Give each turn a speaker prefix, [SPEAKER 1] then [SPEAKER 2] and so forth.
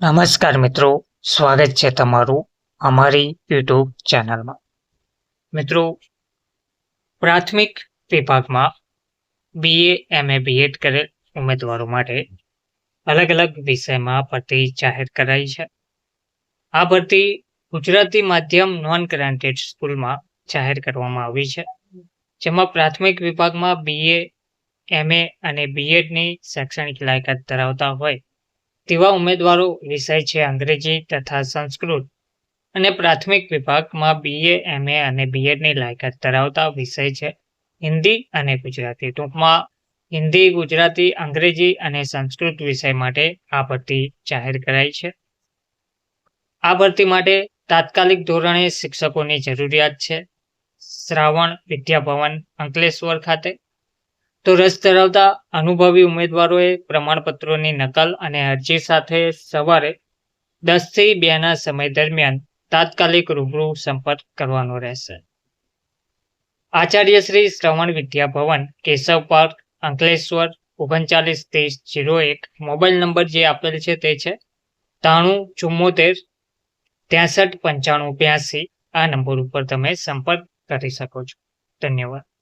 [SPEAKER 1] નમસ્કાર મિત્રો, સ્વાગત છે તમારું અમારી યુટ્યુબ ચેનલમાં. મિત્રો, પ્રાથમિક વિભાગમાં BA, MA, BEd કરેલ ઉમેદવારો માટે અલગ અલગ વિષયમાં ભરતી જાહેર કરાઈ છે. આ ભરતી ગુજરાતી માધ્યમ નોન ગ્રાન્ટેડ સ્કૂલમાં જાહેર કરવામાં આવી છે, જેમાં પ્રાથમિક વિભાગમાં BA, MA અને BEdની શૈક્ષણિક લાયકાત ધરાવતા હોય તેવા ઉમેદવારો વિષય છે અંગ્રેજી તથા સંસ્કૃત, અને પ્રાથમિક વિભાગમાં BA, MA અને BEdની લાયકાત ધરાવતા વિષય છે હિન્દી અને ગુજરાતી. ટૂંકમાં હિન્દી, ગુજરાતી, અંગ્રેજી અને સંસ્કૃત વિષય માટે આ ભરતી જાહેર કરાઈ છે. આ ભરતી માટે તાત્કાલિક ધોરણે શિક્ષકોની જરૂરિયાત છે. શ્રાવણ વિદ્યાભવન અંકલેશ્વર ખાતે. તો રસ ધરાવતા અનુભવી ઉમેદવારોએ પ્રમાણપત્રોની નકલ અને અરજી સાથે સવારે 10 થી 2ના સમય દરમિયાન તાત્કાલિક રૂબરૂ સંપર્ક કરવાનો રહેશે. Acharya Shri Shravan Vidyabhavan, Keshav park, Ankleshwar 393001. Mobile number જે આપેલ છે તે છે 9374 639582. આ નંબર ઉપર તમે સંપર્ક કરી શકો છો. ધન્યવાદ.